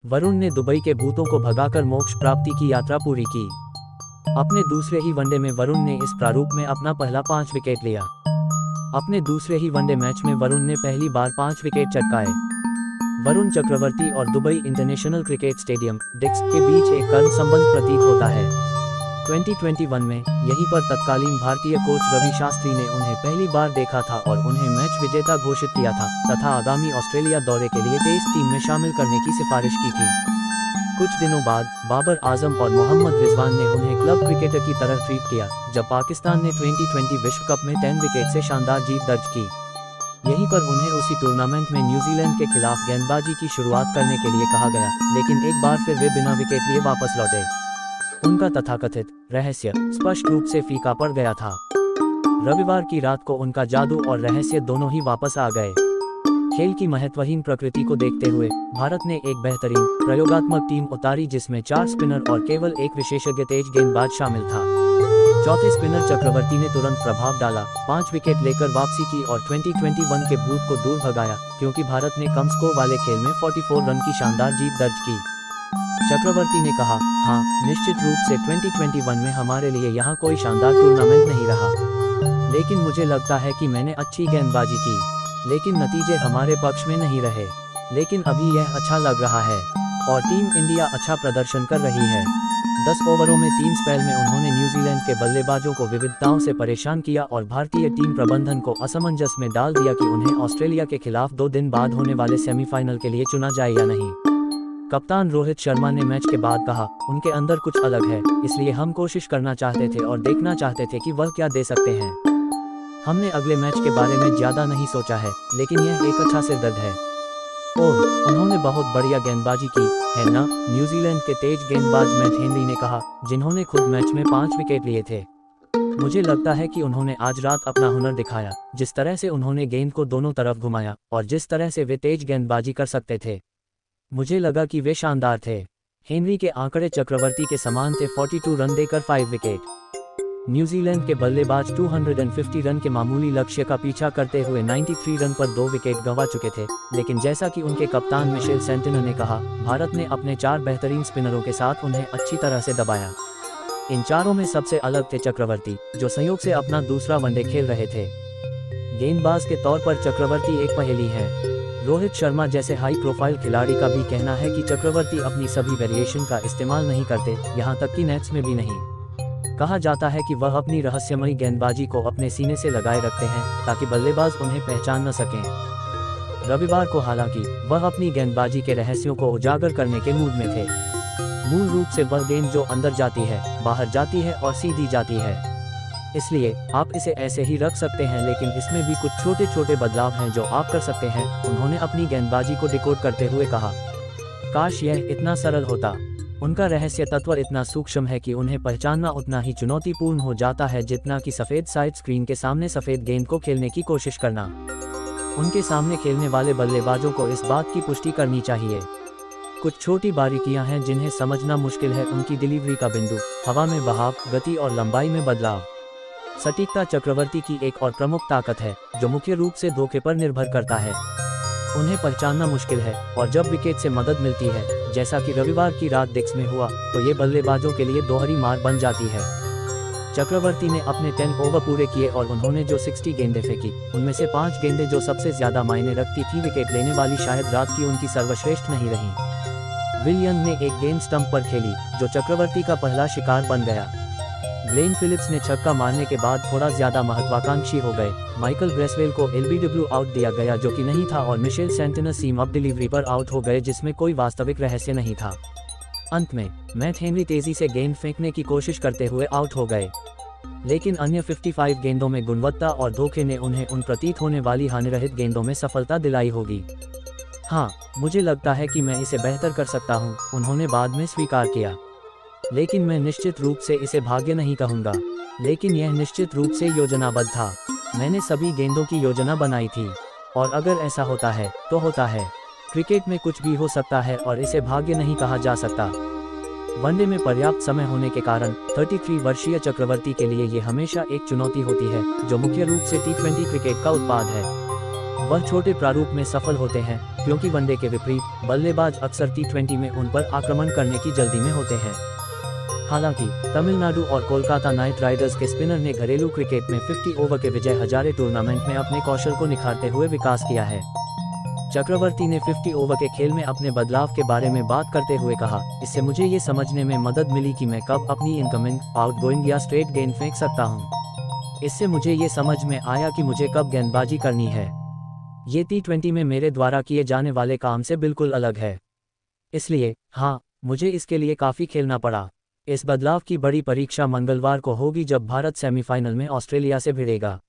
वरुण ने दुबई के भूतों को भगाकर मोक्ष प्राप्ति की यात्रा पूरी की। अपने दूसरे ही वनडे में वरुण ने इस प्रारूप में अपना पहला 5 विकेट लिया। अपने दूसरे ही वनडे मैच में वरुण ने पहली बार 5 विकेट चटकाए। वरुण चक्रवर्ती और दुबई इंटरनेशनल क्रिकेट स्टेडियम डिक्स के बीच एक कर्म संबंध प्रतीत होता है। 2021 में यहीं पर तत्कालीन भारतीय कोच रवि शास्त्री ने उन्हें पहली बार देखा था और उन्हें मैच विजेता घोषित किया था तथा आगामी ऑस्ट्रेलिया दौरे के लिए टेस्ट टीम में शामिल करने की सिफारिश की थी। कुछ दिनों बाद बाबर आजम और मोहम्मद रिजवान ने उन्हें क्लब क्रिकेटर की तरह ट्रीट किया जब पाकिस्तान ने 2020 विश्व कप में 10 विकेट से शानदार जीत दर्ज की। यहीं पर उन्हें उसी टूर्नामेंट में न्यूजीलैंड के खिलाफ गेंदबाजी की शुरुआत करने के लिए कहा गया, लेकिन एक बार फिर वे बिना विकेट लिए वापस लौटे। उनका तथाकथित रहस्य स्पष्ट रूप से फीका पड़ गया था। रविवार की रात को उनका जादू और रहस्य दोनों ही वापस आ गए। खेल की महत्वहीन प्रकृति को देखते हुए भारत ने एक बेहतरीन प्रयोगात्मक टीम उतारी जिसमें 4 स्पिनर और केवल एक विशेषज्ञ तेज गेंदबाज शामिल था। चौथे स्पिनर चक्रवर्ती ने तुरंत प्रभाव डाला, 5 विकेट लेकर वापसी की और 2021 के भूत को दूर भगाया, क्योंकि भारत ने कम स्कोर वाले खेल में 44 रन की शानदार जीत दर्ज की। चक्रवर्ती ने कहा, हाँ, निश्चित रूप से 2021 में हमारे लिए यहाँ कोई शानदार टूर्नामेंट नहीं रहा, लेकिन मुझे लगता है कि मैंने अच्छी गेंदबाजी की, लेकिन नतीजे हमारे पक्ष में नहीं रहे। लेकिन अभी यह अच्छा लग रहा है और टीम इंडिया अच्छा प्रदर्शन कर रही है। 10 ओवरों में 3 स्पेल में उन्होंने न्यूजीलैंड के बल्लेबाजों को विविधताओं से परेशान किया और भारतीय टीम प्रबंधन को असमंजस में डाल दिया कि उन्हें ऑस्ट्रेलिया के खिलाफ 2 दिन बाद होने वाले सेमीफाइनल के लिए चुना जाए या नहीं। कप्तान रोहित शर्मा ने मैच के बाद कहा, उनके अंदर कुछ अलग है, इसलिए हम कोशिश करना चाहते थे और देखना चाहते थे कि वह क्या दे सकते हैं। हमने अगले मैच के बारे में ज्यादा नहीं सोचा है, लेकिन यह एक अच्छा सिरदर्द है। और उन्होंने बहुत बढ़िया गेंदबाजी की है ना, न्यूजीलैंड के तेज गेंदबाज मैट हेनरी ने कहा, जिन्होंने खुद मैच में 5 विकेट लिए थे। मुझे लगता है कि उन्होंने आज रात अपना हुनर दिखाया, जिस तरह से उन्होंने गेंद को दोनों तरफ घुमाया और जिस तरह से वे तेज गेंदबाजी कर सकते थे, मुझे लगा कि वे शानदार थे। हेनरी के आंकड़े चक्रवर्ती के समान थे, 42 रन देकर 5 विकेट। न्यूजीलैंड के बल्लेबाज 250 रन के मामूली लक्ष्य का पीछा करते हुए 93 रन पर 2 विकेट गंवा चुके थे, लेकिन जैसा कि उनके कप्तान मिशेल सेंटिनर ने कहा, भारत ने अपने 4 बेहतरीन स्पिनरों के साथ उन्हें अच्छी तरह से दबाया। इन चारों में सबसे अलग थे चक्रवर्ती, जो संयोग से अपना दूसरा वनडे खेल रहे थे। गेंदबाज के तौर पर चक्रवर्ती एक पहेली है। रोहित शर्मा जैसे हाई प्रोफाइल खिलाड़ी का भी कहना है कि चक्रवर्ती अपनी सभी वेरिएशन का इस्तेमाल नहीं करते, यहाँ तक कि नेट्स में भी नहीं। कहा जाता है कि वह अपनी रहस्यमयी गेंदबाजी को अपने सीने से लगाए रखते हैं ताकि बल्लेबाज उन्हें पहचान न सकें। रविवार को हालांकि वह अपनी गेंदबाजी के रहस्यों को उजागर करने के मूड में थे। मूल रूप से वह गेंद जो अंदर जाती है, बाहर जाती है और सीधी जाती है, इसलिए आप इसे ऐसे ही रख सकते हैं, लेकिन इसमें भी कुछ छोटे छोटे बदलाव हैं जो आप कर सकते हैं, उन्होंने अपनी गेंदबाजी को डिकोड करते हुए कहा। काश यह इतना सरल होता। उनका रहस्य तत्व इतना सूक्ष्म है कि उन्हें पहचानना उतना ही चुनौतीपूर्ण हो जाता है जितना कि सफ़ेद साइड स्क्रीन के सामने सफ़ेद गेंद को खेलने की कोशिश करना। उनके सामने खेलने वाले बल्लेबाजों को इस बात की पुष्टि करनी चाहिए। कुछ छोटी बारीकियां हैं जिन्हें समझना मुश्किल है, उनकी डिलीवरी का बिंदु, हवा में बहाव, गति और लंबाई में बदलाव। सटीकता चक्रवर्ती की एक और प्रमुख ताकत है, जो मुख्य रूप से धोखे पर निर्भर करता है। उन्हें पहचानना मुश्किल है और जब विकेट से मदद मिलती है, जैसा कि रविवार की रात डिक्स में हुआ, तो ये बल्लेबाजों के लिए दोहरी मार बन जाती है। चक्रवर्ती ने अपने 10 ओवर पूरे किए और उन्होंने जो 60 गेंदें फेंकी, उनमें से 5 गेंदें जो सबसे ज्यादा मायने रखती थी विकेट लेने वाली शायद रात की उनकी सर्वश्रेष्ठ नहीं रही। विलियम ने एक गेंद स्टंप पर खेली, जो चक्रवर्ती का पहला शिकार बन गया। ग्लेन फिलिप्स ने छक्का मारने के बाद थोड़ा ज्यादा महत्वाकांक्षी हो गए। माइकल ब्रेसवेल को एलबीडब्ल्यू आउट दिया गया, जो कि नहीं था, और मिशेल सेंटिनर सीम अप डिलीवरी पर आउट हो गए, जिसमें कोई वास्तविक रहस्य नहीं था। अंत में मैट हेनरी तेजी से गेंद फेंकने की कोशिश करते हुए आउट हो गए, लेकिन अन्य 55 गेंदों में गुणवत्ता और धोखे ने उन्हें उन प्रतीत होने वाली हानिरहित गेंदों में सफलता दिलाई होगी। हाँ, मुझे लगता है कि मैं इसे बेहतर कर सकता हूँ, उन्होंने बाद में स्वीकार किया। लेकिन मैं निश्चित रूप से इसे भाग्य नहीं कहूँगा, लेकिन यह निश्चित रूप से योजनाबद्ध था। मैंने सभी गेंदों की योजना बनाई थी, और अगर ऐसा होता है तो होता है। क्रिकेट में कुछ भी हो सकता है और इसे भाग्य नहीं कहा जा सकता। वनडे में पर्याप्त समय होने के कारण 33 वर्षीय चक्रवर्ती के लिए ये हमेशा एक चुनौती होती है, जो मुख्य रूप से T20 क्रिकेट का उत्पाद है। वह छोटे प्रारूप में सफल होते हैं, क्योंकि वनडे के विपरीत बल्लेबाज अक्सर टी20 में उन पर आक्रमण करने की जल्दी में होते हैं। हालांकि तमिलनाडु और कोलकाता नाइट राइडर्स के स्पिनर ने घरेलू क्रिकेट में 50 ओवर के विजय हजारे टूर्नामेंट में अपने कौशल को निखारते हुए विकास किया है। चक्रवर्ती ने 50 ओवर के खेल में अपने बदलाव के बारे में बात करते हुए कहा, इससे मुझे ये समझने में मदद मिली कि मैं कब अपनी इनकमिंग, आउटगोइंग या स्ट्रेट गेंद फेंक सकता हूँ। इससे मुझे ये समझ में आया कि मुझे कब गेंदबाजी करनी है। ये टी20 में मेरे द्वारा किए जाने वाले काम से बिल्कुल अलग है। इसलिए हाँ, मुझे इसके लिए काफ़ी खेलना पड़ा। इस बदलाव की बड़ी परीक्षा मंगलवार को होगी जब भारत सेमीफाइनल में ऑस्ट्रेलिया से भिड़ेगा।